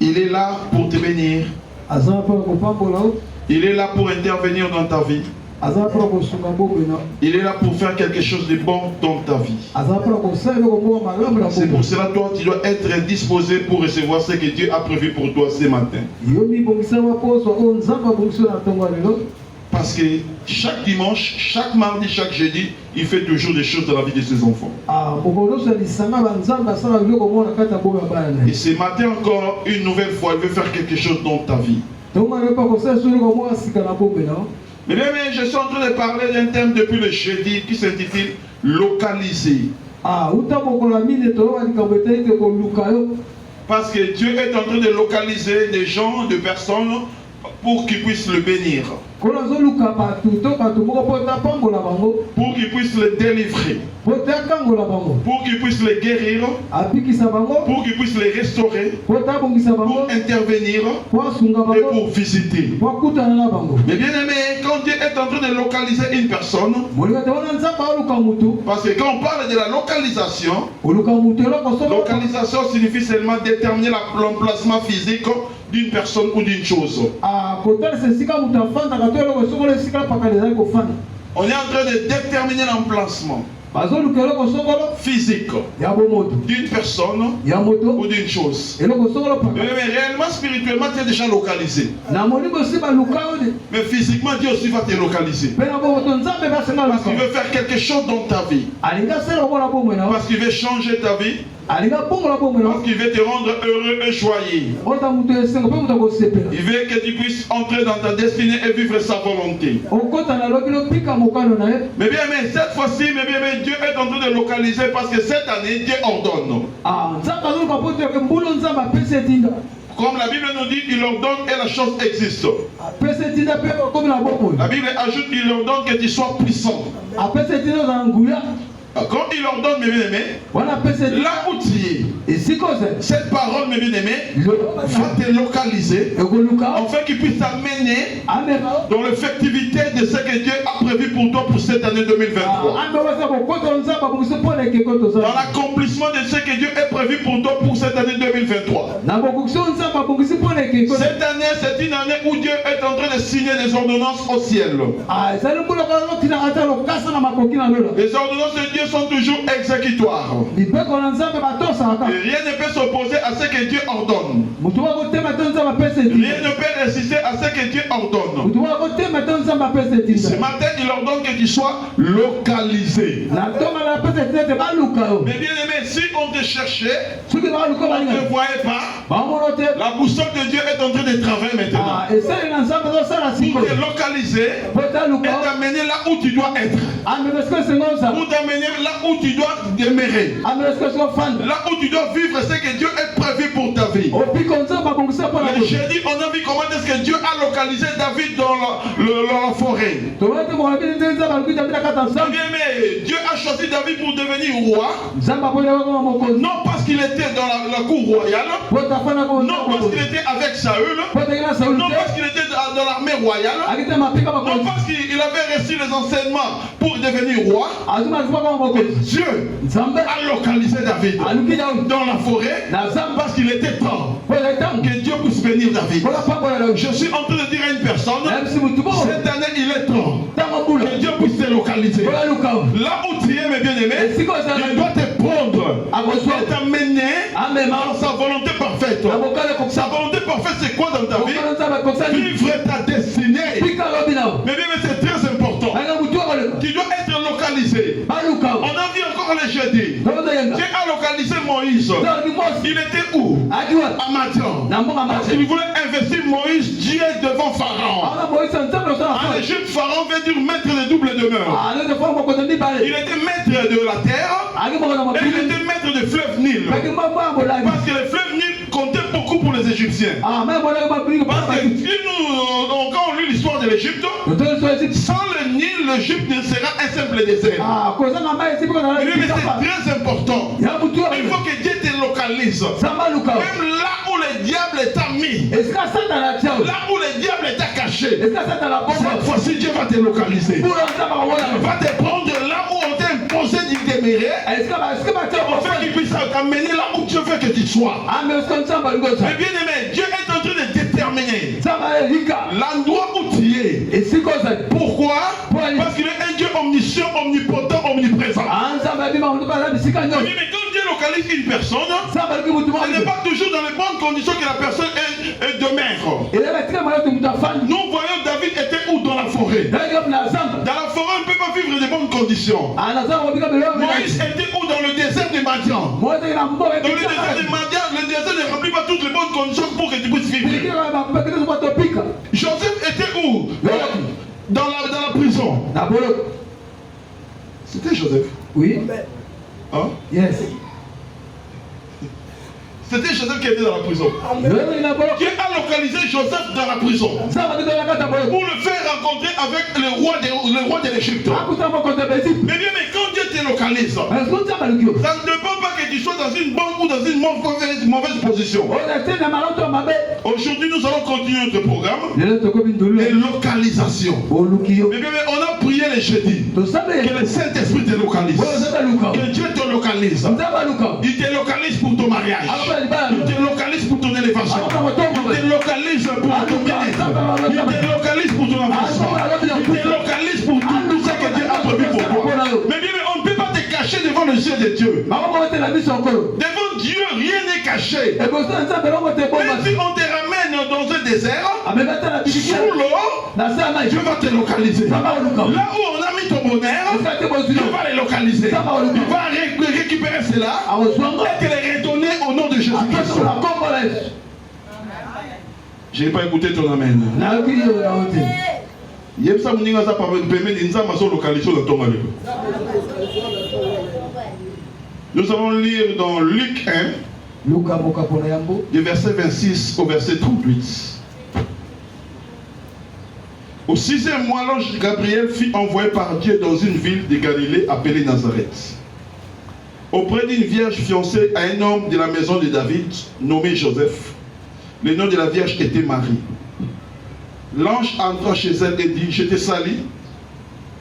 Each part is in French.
Il est là pour te bénir. Il est là pour intervenir dans ta vie. Il est là pour faire quelque chose de bon dans ta vie. C'est pour cela, toi, tu dois être disposé pour recevoir ce que Dieu a prévu pour toi ce matin. Parce que chaque dimanche, chaque mardi, chaque jeudi, il fait toujours des choses dans la vie de ses enfants. Et ce matin encore, une nouvelle fois, il veut faire quelque chose dans ta vie. Mais bien, je suis en train de parler d'un thème depuis le jeudi qui s'intitule « Localiser ». Parce que Dieu est en train de localiser des gens, des personnes pour qu'ils puissent le bénir. Pour qu'ils puissent le délivrer. Pour qu'ils puissent le guérir. Pour qu'ils puissent le restaurer. Pour intervenir. Et pour visiter. Mais bien aimé, quand Dieu est en train de localiser une personne, parce que quand on parle de la localisation, localisation signifie seulement déterminer l'emplacement physique d'une personne ou d'une chose. On est en train de déterminer l'emplacement physique d'une personne ou d'une chose. Mais réellement, spirituellement, tu es déjà localisé. Mais physiquement, Dieu aussi va te localiser. Parce qu'il veut faire quelque chose dans ta vie. Parce qu'il veut changer ta vie. Parce qu'il veut te rendre heureux et joyeux. Il veut que tu puisses entrer dans ta destinée et vivre sa volonté. Mais bien, mais cette fois-ci, Dieu est en train de localiser parce que cette année, Dieu ordonne. Comme la Bible nous dit, il ordonne et la chose existe. La Bible ajoute, il ordonne que tu sois puissant. Quand il ordonne, mes bien-aimés, là où tu es, cette parole, mes bien-aimés, va te localiser, afin qu'il puisse t'amener dans l'effectivité de ce que Dieu a prévu pour toi pour cette année 2023. Dans l'accomplissement de ce que Dieu a prévu pour toi pour cette année 2023. Cette année, c'est une année où Dieu est en train de signer des ordonnances au ciel. Les ordonnances de Dieu sont toujours exécutoires. Et rien ne peut s'opposer à ce que Dieu ordonne. Rien ne peut résister à ce que Dieu ordonne. Ce matin, il ordonne que tu sois localisé. Mais bien aimé, si on te cherchait, on ne te voyait pas, la boussole de Dieu est en train de travailler maintenant. Pour te localiser et t'amener là où tu dois être. Pour t'amener là où tu dois demeurer. Là où tu dois vivre ce que Dieu a prévu pour ta vie. J'ai dit, on a vu comment est-ce que Dieu a localisé David dans la forêt. Mais Dieu a choisi David pour devenir roi. Non parce qu'il était dans la cour royale. Non parce qu'il était avec Saül. Non parce qu'il était dans l'armée royale. Non parce qu'il avait reçu les enseignements pour devenir roi. Dieu a localisé David dans la forêt parce qu'il était temps que Dieu puisse bénir David. Je suis en train de dire à une personne, cette année il est temps que Dieu puisse te localiser. Là où tu es, mes bien-aimés, il doit te prendre et t'amener dans sa volonté parfaite. Sa volonté parfaite, c'est quoi dans ta vie? Vivre ta destinée. Mais bien, c'est très important. Tu dois être localisé. On a vu encore le jeudi. Dieu a localisé Moïse. Il était où? À Madian. Parce qu'il voulait investir Moïse, Dieu devant Pharaon. En Égypte, Pharaon veut dire maître de double demeure. Il était maître de la terre et il était maître de fleuve Nil. Parce que le fleuve Nil comptait beaucoup pour les Égyptiens. Parce que quand on lit l'histoire de l'Égypte, sans le Nil, l'Égypte ne sera un simple désert. Mais c'est très important. Il faut que Dieu te localise. Même là où le diable t'a mis. Là où le diable t'a caché. Cette fois-ci, Dieu va te localiser. Il va te prendre là où on t'a t'imposer d'y demeurer, afin qu'il puisse t'amener là où Dieu veut que tu sois. Mais bien aimé, Dieu est en train de déterminer l'endroit où tu es. Pourquoi? Parce qu'il est un Dieu omniscient, omnipotent, omniprésent. Mais quand Dieu localise une personne, ce n'est pas toujours dans les bonnes conditions que la personne demeure. Nous voyons David était où? Dans la forêt. Dans la forêt, on ne peut pas vivre de bonnes conditions. Moïse était où? Dans le désert de Madian. Dans le désert de Madian, le désert ne remplit pas toutes les bonnes conditions pour que tu puisses vivre. Joseph était où? Dans la prison. C'était Joseph. Oui. Hein? Yes. C'était Joseph qui était dans la prison. Dieu a localisé Joseph dans la prison pour le faire rencontrer avec le roi de l'Égypte. Mais bien, mais quand Dieu te localise, ça ne dépend pas que tu sois dans une bonne ou dans une mauvaise position. Aujourd'hui, nous allons continuer notre programme de localisation. Mais bien, on a prié les jeudis que le Saint-Esprit te localise, que Dieu te localise. Il te localise pour ton mariage. Il te localise pour ton élévation. Il te localise pour ton bien-être. Il te localise pour ton avancement. Il te localise pour tout ce que Dieu a prévu pour toi. Mais bien, on ne peut pas te cacher devant le ciel de Dieu. Devant Dieu, rien n'est caché. Même si on te ramène dans un désert, sous l'eau, Dieu va te localiser. Là où on a mis ton bonheur, Dieu va les localiser. Il va récupérer cela et te les redonner au nom de Jésus-Christ. Je n'ai pas écouté ton amen. Nous allons lire dans Luc 1, du verset 26 au verset 38. Au 6e mois, l'ange Gabriel fut envoyé par Dieu dans une ville de Galilée appelée Nazareth, auprès d'une vierge fiancée à un homme de la maison de David, nommé Joseph. Le nom de la vierge était Marie. L'ange entra chez elle et dit: Je te salue,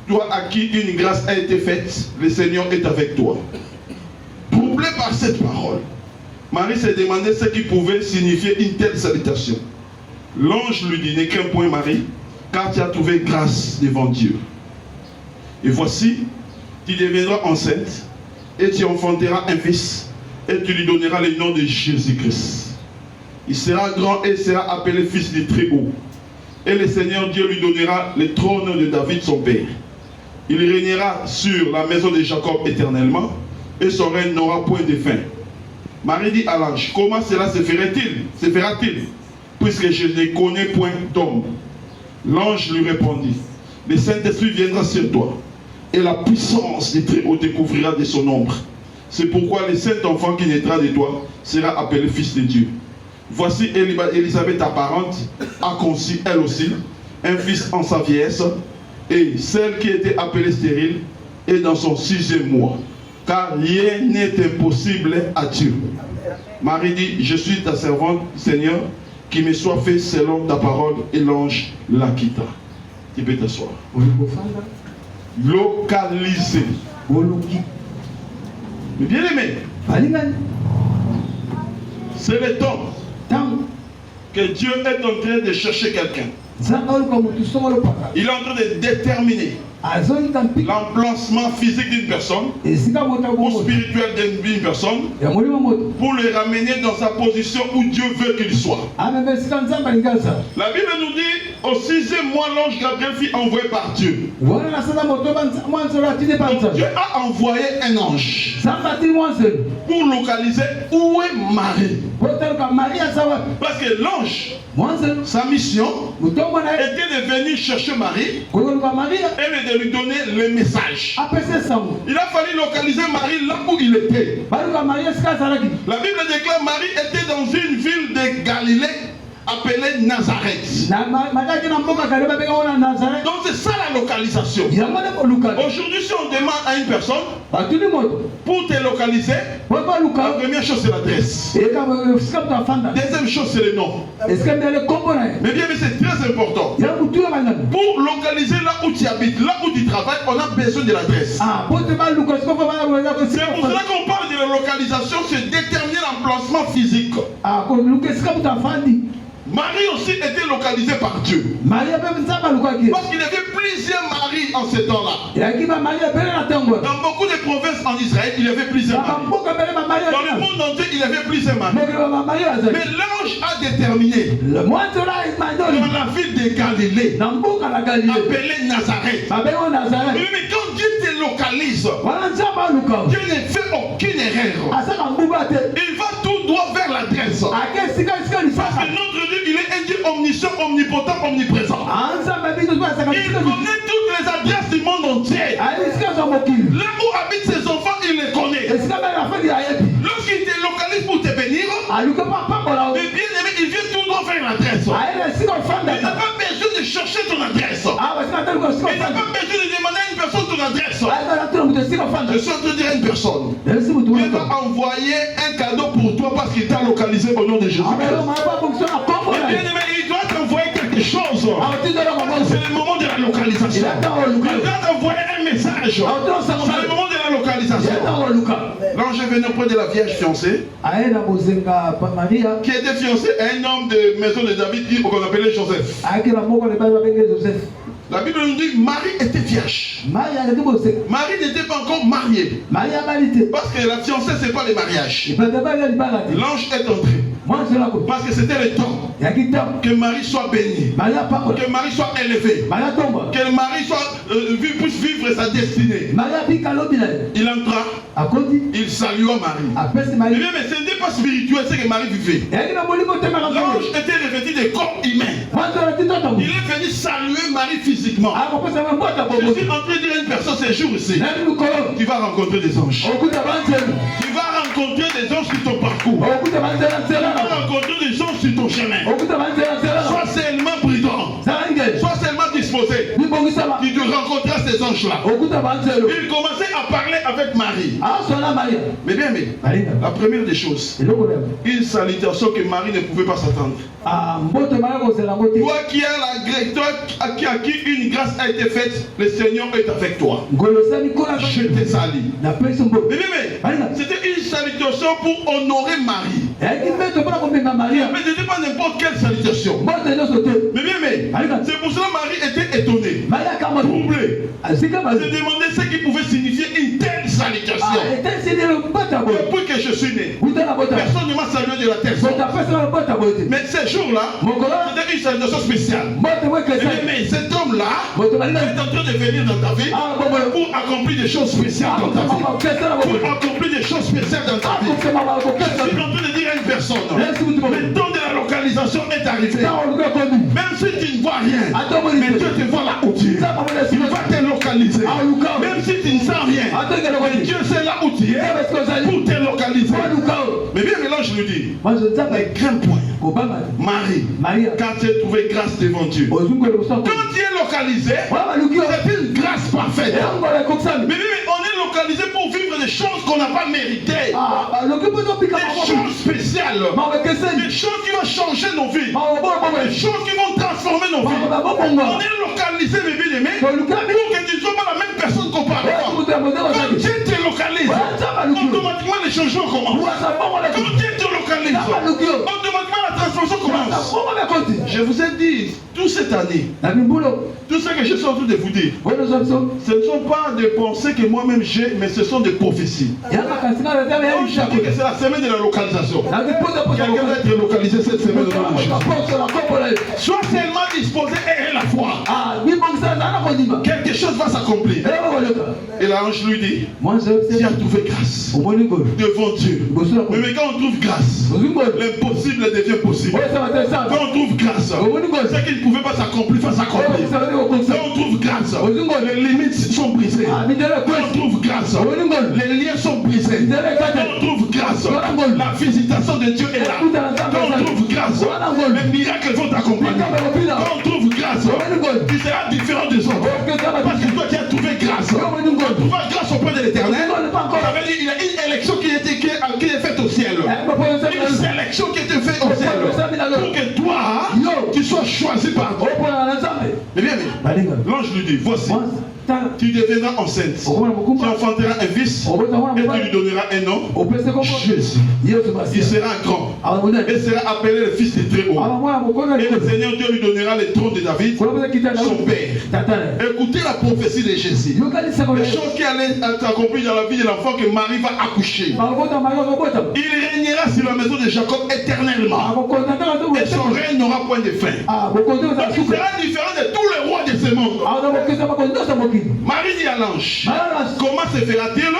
toi à qui une grâce a été faite, le Seigneur est avec toi. Troublée par cette parole, Marie se demandait ce qui pouvait signifier une telle salutation. L'ange lui dit: Ne crains point Marie, car tu as trouvé grâce devant Dieu. Et voici, tu deviendras enceinte, et tu enfanteras un fils, et tu lui donneras le nom de Jésus-Christ. Il sera grand et sera appelé fils du Très-Haut. Et le Seigneur Dieu lui donnera le trône de David son père. Il régnera sur la maison de Jacob éternellement, et son règne n'aura point de fin. Marie dit à l'ange: Comment cela se fera-t-il, puisque je ne connais point d'homme? L'ange lui répondit: Le Saint-Esprit viendra sur toi, et la puissance du Très-Haut te couvrira de son ombre. C'est pourquoi le saint enfant qui naîtra de toi sera appelé fils de Dieu. Voici Élisabeth, ta parente, a conçu elle aussi un fils en sa vieillesse, et celle qui était appelée stérile est dans son 6e mois, car rien n'est impossible à Dieu. Marie dit: Je suis ta servante, Seigneur, qu'il me soit fait selon ta parole. Et l'ange la quitta. Tu peux t'asseoir. Localisé. Mais bien aimé, c'est le temps que Dieu est en train de chercher quelqu'un. Il est en train de déterminer l'emplacement physique d'une personne ou spirituel d'une personne pour le ramener dans sa position où Dieu veut qu'il soit. La Bible nous dit: au 6e mois, l'ange Gabriel fut envoyé par Dieu. Donc Dieu a envoyé un ange pour localiser où est Marie. Parce que l'ange, sa mission était de venir chercher Marie et de lui donner le message. Il a fallu localiser Marie là où il était. La Bible déclare: Marie était dans une ville de Galilée appelée Nazareth. Donc c'est ça la localisation. Aujourd'hui, si on demande à une personne pour te localiser, la première chose c'est l'adresse. Deuxième chose c'est le nom. Mais bien, mais c'est très important. Pour localiser là où tu habites, là où tu travailles, on a besoin de l'adresse. C'est pour cela qu'on parle de la localisation, c'est déterminer l'emplacement physique. Marie aussi était localisée par Dieu. Parce qu'il y avait plusieurs maris en ce temps-là. Dans beaucoup de provinces en Israël, il y avait plusieurs maris. Dans le monde entier, il y avait plusieurs maris. Mais l'ange a déterminé dans la ville de Galilée, appelée Nazareth. Mais quand Dieu te localise, Dieu ne fait aucune erreur. Il va tout droit vers l'adresse. Parce que notre Dieu, il est un Dieu omniscient, omnipotent, omniprésent. Il connaît toutes les adresses du monde entier. Là où habitent ses enfants, il les connaît. Lorsqu'il te localise pour te bénir, mais bien aimé, il vient tout droit vers l'adresse. Il n'a pas besoin de chercher ton adresse. Il n'a pas besoin de demander à une personne ton adresse. Je suis en train de dire à une personne, Dieu va envoyer un cadeau pour toi parce qu'il t'a localisé au nom de Jésus. Bien aimé, il doit t'envoyer quelque chose. C'est le moment de la localisation. Il doit t'envoyer un message. C'est le moment de la localisation. L'ange est venu auprès de la Vierge fiancée, qui était fiancée à un homme de maison de David qu'on appelait Joseph. La Bible nous dit Marie était vierge. Marie n'était pas encore mariée. Parce que la fiancée, ce n'est pas le mariage. L'ange est entré. Parce que c'était le temps que Marie soit bénie, que Marie soit élevée, que Marie puisse vivre sa destinée. Il entra, il salua Marie. Mais ce n'était pas spirituel ce que Marie vivait. L'ange était revêtu de corps humain. Il est venu saluer Marie physiquement. Je suis en train de dire à une personne ces jours ici, tu vas rencontrer des anges. Tu vas rencontrer des anges sur ton parcours. Tu vas rencontrer des anges sur ton chemin. Sois seulement prudent. Sois seulement disposé. Tu rencontreras ces anges-là. Il commençait à parler avec Marie. Mais bien, la première des choses, une salutation que Marie ne pouvait pas s'attendre. Toi qui as à qui une grâce a été faite, le Seigneur est avec toi. Je te salue. Mais c'était une salutation pour honorer Marie. Mais ce n'était pas n'importe quelle salutation. Mais c'est pour cela que Marie était étonnée, troublée. Elle se demandait ce qui pouvait signifier une telle salutation. Depuis que je suis né, personne ne m'a salué de la terre. Mais ce jour-là, c'était une salutation spéciale. Mais cet homme-là est en train de venir dans ta vie pour accomplir des choses spéciales dans ta vie. Pour accomplir des choses spéciales dans ta vie. Je suis en train de dire à une personne, le temps de la localisation est arrivé. Même si tu ne vois rien, mais Dieu te voit là où tu es. Il va te localiser. Même si tu ne sens rien, mais Dieu sait là où tu es pour te localiser. Mais bien, mais là je le dis, les grands points. Marie, quand tu as trouvé grâce devant Dieu, quand tu es localisé, c'est une grâce parfaite. Mais on est localisé pour vivre des choses qu'on n'a pas méritées. Des choses spéciales. Des choses qui vont changer nos vies. Des choses qui vont transformer nos vies. On est localisé, mes bien-aimés, pour que tu ne sois pas la même personne qu'auparavant. Quand Dieu te localise, automatiquement les changements commencent. Quand Dieu te localise, automatiquement la transformation commence. Je vous ai dit, toute cette année, tout ce que je suis en train de vous dire, ce ne sont pas des pensées que moi-même j'ai, mais ce sont des prophéties. C'est la semaine de la localisation. Quelqu'un va être localisé cette semaine de la localisation. Sois seulement disposé et la foi. Quelque chose va s'accomplir. Et l'ange lui dit, tu as trouvé grâce devant Dieu. Mais quand on trouve grâce, l'impossible devient possible. Quand on trouve grâce, ce qui ne pouvait pas s'accomplir va s'accomplir. Quand on trouve grâce, les limites sont brisées. Quand on trouve grâce, les liens sont brisés. Quand on trouve grâce, la visitation de Dieu est là. Quand on trouve grâce, les miracles accompagné, quand on trouve grâce, tu seras différent des autres. Parce que toi tu as trouvé grâce. Quand tu trouves grâce auprès de l'Éternel, ça veut dire qu'il y a une élection qui est faite au ciel. Une sélection qui a été faite au ciel. Pour que toi, tu sois choisi par Dieu. Mais bien, l'ange lui dit, voici. Tu deviendras enceinte. Tu enfanteras un fils et tu lui donneras un nom, Jésus. Il sera grand et sera appelé le fils du Très-Haut. Et le Seigneur Dieu lui donnera le trône de David, son père. Écoutez la prophétie de Jésus. Les choses qui allaient s'accomplir dans la vie de l'enfant que Marie va accoucher. Il régnera sur la maison de Jacob éternellement. Et son règne n'aura point de fin. Donc il sera différent de tous les rois de ce monde. Marie dit à l'ange, comment se fera-t-il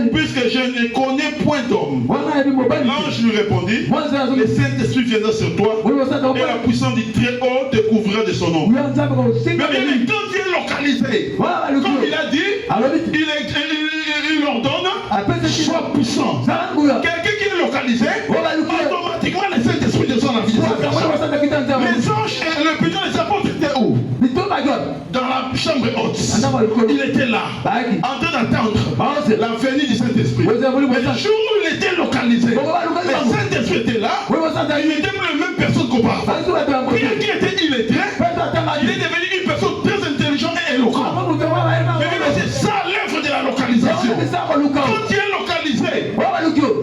puisque je ne connais point d'homme? L'ange lui répondit, le Saint-Esprit viendra sur toi et la puissance du Très-Haut te couvrira de son nom. Mais quand il est localisé, comme il a dit, il ordonne, sois puissant. Quelqu'un qui est localisé, automatiquement le Saint-Esprit descend dans la vie de cette personne. Les anges et le puissant des apôtres étaient où? Dans la chambre haute. Il était là, en train d'attendre la venue du Saint-Esprit. Mais le jour où il était localisé, le Saint-Esprit était là, il n'était plus la même personne qu'auparavant. Bien qu'il était illettré, il est devenu une personne très intelligente et éloquente. Mais c'est ça l'œuvre de la localisation. Quand tu es localisé,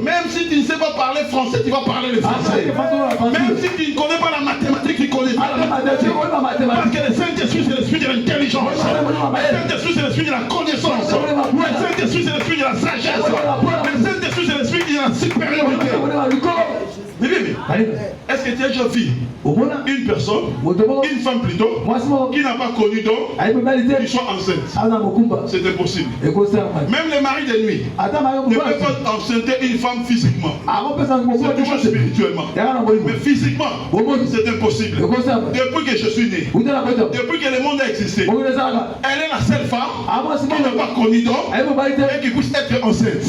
même si tu ne sais pas parler français, tu vas parler le français. Même si tu ne connais pas la mathématique, tu connais pas la mathématique. Parce que le Saint-Esprit, c'est l'esprit de l'intelligence. Le Saint-Esprit, c'est l'esprit de la connaissance. Le Saint-Esprit, c'est l'esprit de la sagesse. Le Saint-Esprit, c'est l'esprit de la supériorité. Mais est-ce que tu as déjà vu une personne, une femme plutôt, qui n'a pas connu d'homme, qui soit enceinte? C'est impossible. Même les maris de nuit ne peuvent pas enceinter une femme physiquement. C'est toujours spirituellement. Mais physiquement, c'est impossible. Depuis que je suis né, depuis que le monde a existé, elle est la seule femme qui n'a pas connu d'homme et qui puisse être enceinte.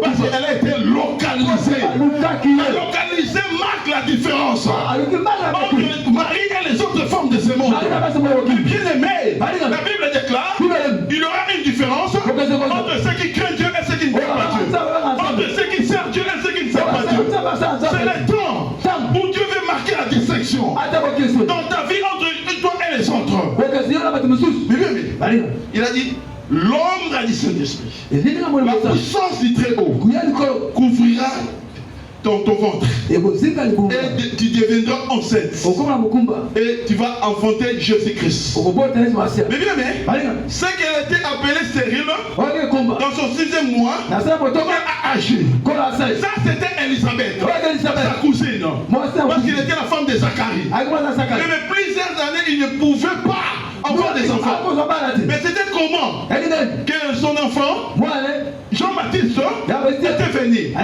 Parce qu'elle a été localisée. Localisée marque la différence entre Marie et les autres femmes de ce monde. Bien aimé, la Bible déclare il y aura une différence entre ceux qui craignent Dieu et ceux qui ne craignent pas Dieu. Entre ceux qui servent Dieu et ceux qui ne servent pas Dieu. C'est le temps où Dieu veut marquer la distinction dans ta vie entre toi et les autres. Mais il a dit l'ombre du Saint-Esprit, la puissance du Très-Haut couvrira ton ventre et tu deviendras enceinte et tu vas enfanter Jésus-Christ. Mais bien aimé, ce qu'elle était appelée stérile dans son 6e mois, elle a agi. Ça c'était Élisabeth, sa cousine, parce qu'elle était la femme de Zacharie. Mais plusieurs années il ne pouvait pas avoir des enfants. Mais c'était comment que son enfant Jean-Baptiste était venu?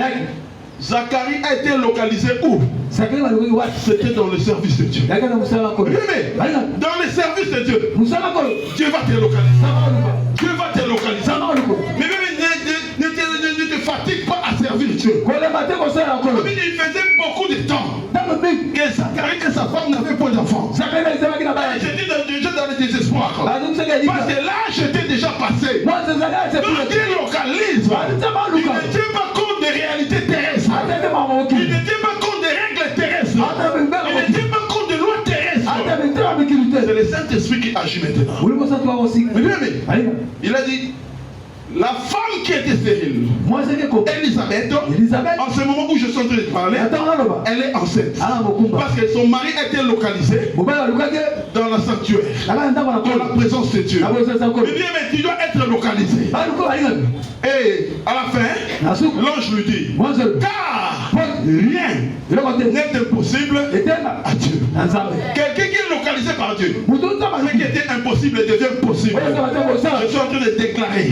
Zacharie a été localisé où? C'était dans le service de Dieu. Mais dans le service de Dieu, Dieu va te localiser. Dieu va te localiser. Mais ne te fatigue pas à servir Dieu. Il faisait beaucoup de temps que Zacharie et sa femme n'avaient pas d'enfants. J'étais déjà dans le désespoir. Parce que l'âge était déjà passé. Donc Dieu localise. Il ne tient pas compte des réalités terrestres. Il ne tient pas compte des règles terrestres. Il ne tient pas compte des lois terrestres. C'est le Saint-Esprit qui agit maintenant. Mais il a dit la femme qui était stérile, Élisabeth, en ce moment où je suis en train de parler, elle est enceinte. Parce que son mari était localisé dans la sanctuaire, dans la présence de Dieu. Mais tu dois être localisé. Et à la fin, l'ange lui dit, car rien n'est impossible à Dieu. Quelqu'un qui est localisé par Dieu, ce qui était impossible devient possible. Je suis en train de déclarer,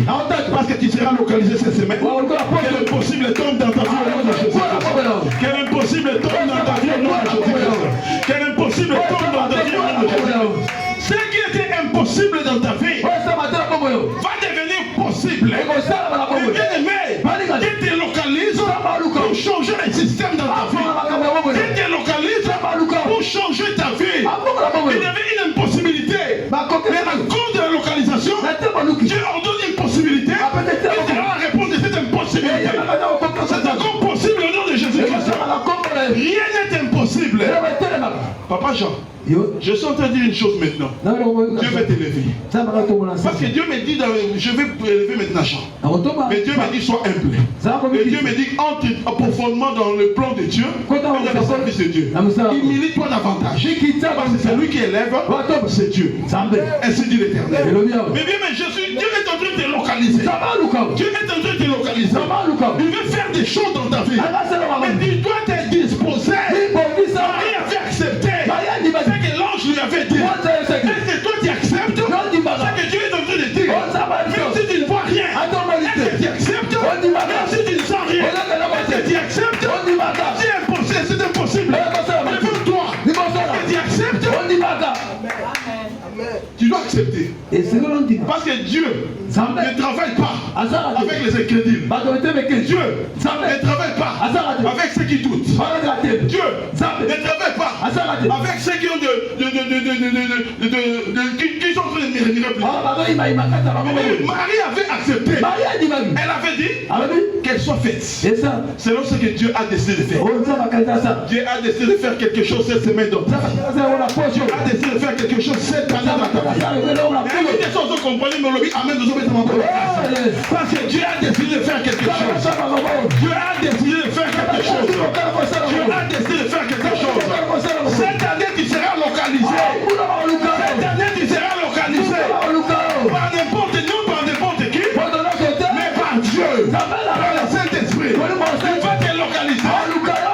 parce que tu seras localisé cette semaine, quel impossible tombe dans ta vie au nom de Jésus. Quel impossible tombe dans ta vie au nom de Jésus. Quel impossible tombe dans ta vie au nom de Jésus. Ce qui était impossible dans ta vie va devenir possible. Et bien aimé, qui te localise pour changer les systèmes dans ta vie. Qui te localise pour changer ta vie. impossible. Papa Jean, je suis en train de dire une chose maintenant. Dieu va t'élever. Parce que Dieu me dit, je vais élever maintenant Jean. Mais Dieu me dit, sois humble. Et Dieu me dit, entre profondément dans le plan de Dieu et dans le service de Dieu. Humilie-toi davantage. Parce que c'est lui qui élève, c'est Dieu. Ainsi dit l'Éternel. Mais bien, mais Dieu est en train de te localiser. Dieu est en train de te localiser. Il veut faire des choses dans ta vie. Mais tu dois te disposer. Marie avait accepté ce que l'ange lui avait dit. Est-ce que toi tu acceptes ce que Dieu est en train de dire? Même si tu ne vois rien, est-ce que tu acceptes? Même si tu ne sens rien, est-ce que tu acceptes? C'est impossible, c'est impossible. Lève-toi. Est-ce que tu acceptes? Tu dois accepter. Parce que Dieu ne travaille pas avec les incrédules. Dieu ne travaille pas avec ceux qui doutent. Dieu ne travaille pas avec ceux qui ont qui sont en train de murmurer plus. Marie avait accepté. Elle avait dit qu'elle soit faite. Selon ce que Dieu a décidé de faire. Dieu a décidé de faire quelque chose cette semaine. Dieu a décidé de faire quelque chose cette année. Parce que Dieu a décidé de faire quelque chose. Dieu a décidé de faire quelque chose. Dieu a décidé de faire quelque chose. Cette année tu seras localisé. Cette année tu seras localisé. Par n'importe nous, par n'importe qui. Mais par Dieu. Par le Saint-Esprit. Il va te localiser.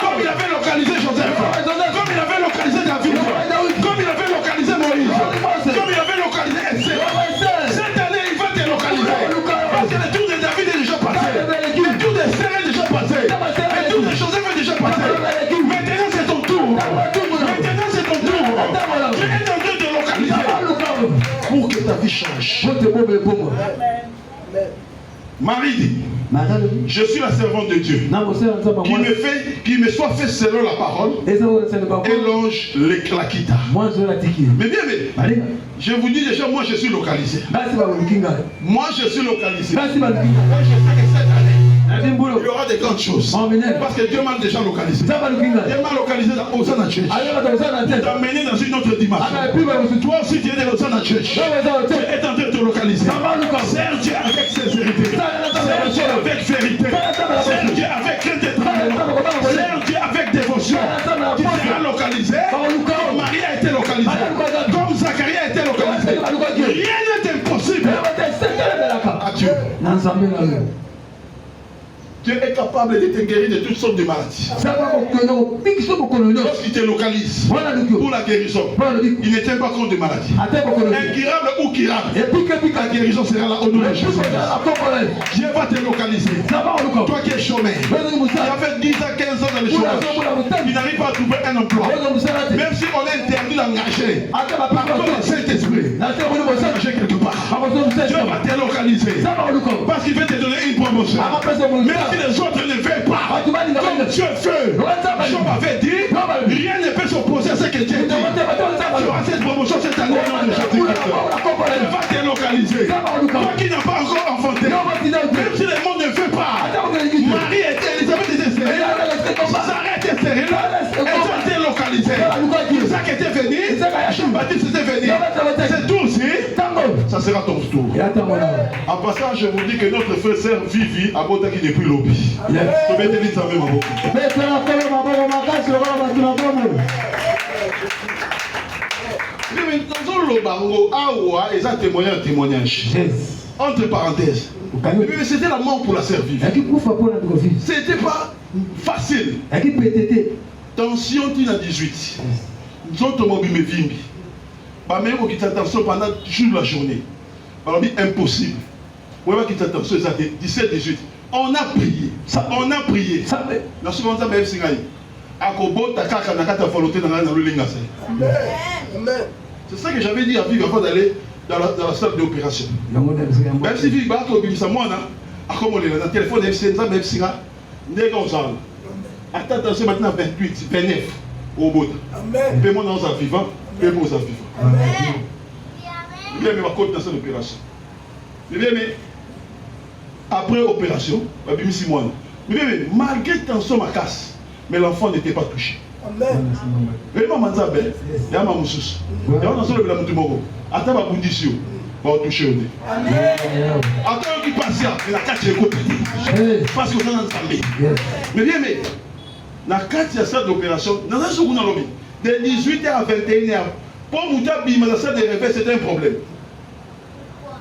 Comme il avait localisé Joseph. Comme il avait localisé David. Comme il avait localisé Moïse. Comme il avait localisé Esther. Cette année il va te localiser. Parce que le tour de David est déjà passé. Le tour d'Esther est déjà passé. Le tour de Joseph est déjà passé. Maintenant c'est ton tour. Maintenant c'est ton tour. Dieu est en train de te localiser. Pour que ta vie change. Marie dit, je suis la servante de Dieu qui me soit fait selon la parole et l'ange la quitta. Mais bien, mais je vous dis déjà, moi je suis localisé. Moi je suis localisé. Moi je sais que cette année il y aura des grandes choses. Parce que Dieu m'a déjà localisé. Dieu m'a localisé dans Hosanna Church. Il t'a mené dans une autre dimension. Toi aussi tu es dans Hosanna Church. Tu es en train de te localiser. Sers Dieu avec sincérité. Sers Dieu avec vérité. Sers Dieu avec crainte et tremblement. Sers Dieu avec dévotion. Tu seras localisé. Comme Marie a été localisée. Comme Zacharie a été localisé. Rien n'est impossible à Dieu. Dieu est capable de te guérir de toutes sortes de maladies. Lorsqu'il te localise pour la guérison, il ne tient pas compte de maladies. Incurable ou curable, la guérison sera là au nom de Jésus. Dieu va te localiser. Toi qui es chômeur, tu as fait 10 à 15 ans dans le chômage, tu n'arrives pas à trouver un emploi. Même si on est interdit d'engager, par contre le Saint-Esprit, engager quelque part. Dieu va te localiser. Parce qu'il veut te donner une promotion. Même si les autres ne veulent pas, comme Dieu veut. Job avait dit, rien ne peut s'opposer à ce que Dieu dit. Tu auras cette promotion cette année au nom de Jésus-Christ. Elle va te localiser. Toi qui n'as pas encore enfanté, même si le monde ne veut pas, Marie et Elisabeth étaient stériles, Sarah était stérile, elles ont été localisées. Isaac était venu, Jean-Baptiste était venu. C'est tout aussi, ça sera ton tour. En passant, je vous dis que notre frère sœur Vivi a beau qui depuis lobby. Témoignage. Entre parenthèses. Mais c'était la mort pour la sœur Vivi. C'était pas facile. Tension tina 18. Nous autres mobile me vimbi. Pas même qui attention pendant toute la journée. Impossible. On va quitter attention, ça 17, 18. On a prié. On a prié. Dans ce moment, même si c'est ça que j'avais dit à Vivi avant d'aller dans la salle d'opération. Même si Vivi va au ça moi comme on est dans le téléphone, même si attention maintenant 28, 29 au bout. Paiement dans un vivant, paiement aux vivants. Bien, mais ma côte dans cette opération. Bien, mais après opération, mais malgré tension ma casse, mais l'enfant n'était pas touché. Et maman Nzambe, il y a ma moussous. Il y a un seul de la moutoumoko. Attends ma condition. Va toucher au nez. Attends qui passe là, et la carte est coupée. Parce que ça n'a pas. Mais bien, mais la carte de cette opération, dans un second lobby, de 18h à 21h, pour Mouta Bima, dans cette réveil, c'est un problème.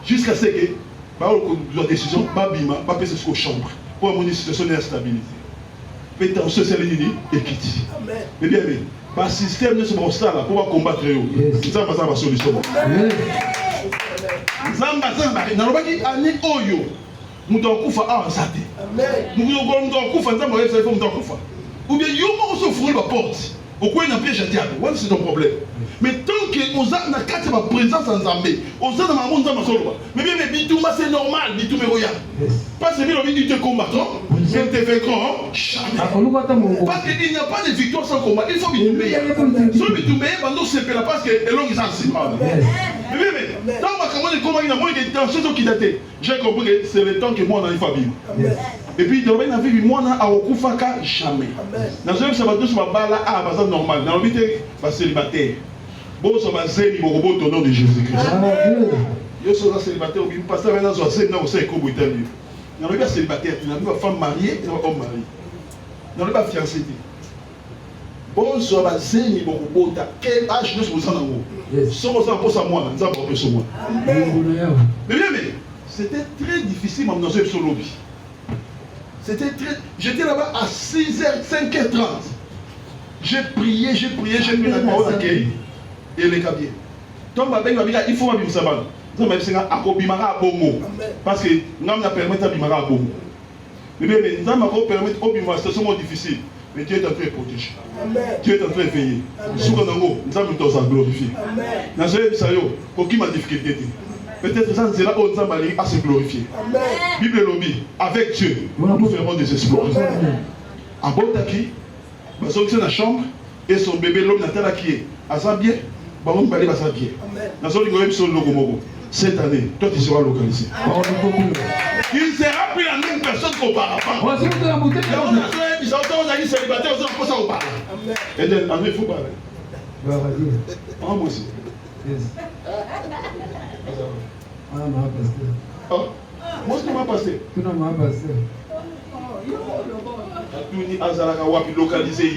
Jusqu'à ce que, par la décision, Babima, pas passer jusqu'aux chambres. Pour avoir une situation d'instabilité. Mais dans ce célébrité, et quitte. Mais bien, mais, le système de ce constat là, pour combattre, ça va être la solution. Zamba Zamba, n'alobaki ani oyo, mutokufa a nzate. Mutokufa nzamba yesa ifo mutokufa. Ou bien yo mo so ouvrir la porte. Au coin d'un piège à diable, voilà c'est ton problème. Mais tant que on a na carte ma présence en Zambé, on a dans ma monde dans ma solo. Mais bien mais Bitouma c'est normal, Bitouma royal. Parce que il te combattant, il te vaincront jamais. Parce qu'il n'y a pas de victoire sans combat, il faut Bitouma. Si Bitouma pendant c'est là parce que est long ils sont pas. Mais bien mais tant que moi comment il y a moins de tension qui datait. J'ai compris que c'est le temps que moi on a une famille. Et puis dans la vie moi on a okufaka jamais. Dans un sabbat sur ma balle à base normal. Dans le vie pas célibataire. Bon ça va c'est mon robot au nom de Jésus-Christ. Je suis célibataire ou bien pasteur maintenant sur scène non c'est comme italien. Dans le cas célibataire, il y a une femme mariée et un homme marié. Dans le cas fiancé. Bon ça va c'est mon robot quel âge nous sommes en haut. Sommes en pour ça moi, nous avons pas sur moi. Mais bien mais c'était très difficile dans ce lobby. C'était très... J'étais là-bas à 6h, 5h30. J'ai prié la parole d'accueil. Et les cabiers. Donc, il faut que ça va. Parce que nous avons permis de faire un bongo. Mais nous avons permis de faire une situation difficile. Mais Dieu est en train de protéger. Dieu est en train de veiller. Nous avons glorifié. Nous avons aucune difficulté. Peut-être que ça nous allons à se glorifier. Bible lobby, avec Dieu, nous ferons des exploits. À Botaki, nous sommes dans la chambre et son bébé, l'homme n'a qui est à Zambie, nous allons aller à Zambie. Nous allons cette année, toi tu seras localisé. Il ne sera plus la même personne qu'auparavant. Ils ont dit célibataire, ils ont fait ça auparavant. Et donc, il faut parler. Moi aussi. Moi, je ne vais pas passer. Tu n'as pas passé. Tu n'as pas localisé.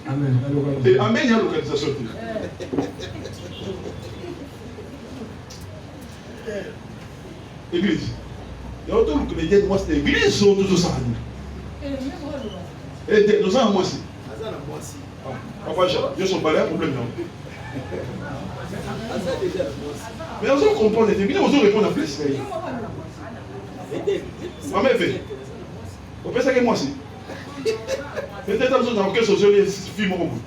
Amen. Amen, il y a localisation. Église. Il y a autant que les gens, moi, c'est l'église, sont tout ça. Et nous avons moi aussi. Papa, je suis pas là, problème. Mais on comprend les débuts, on répond à plus. Maman fait. On peut ça que moi aussi. Peut-être que nous avons quelque chose de film au bout.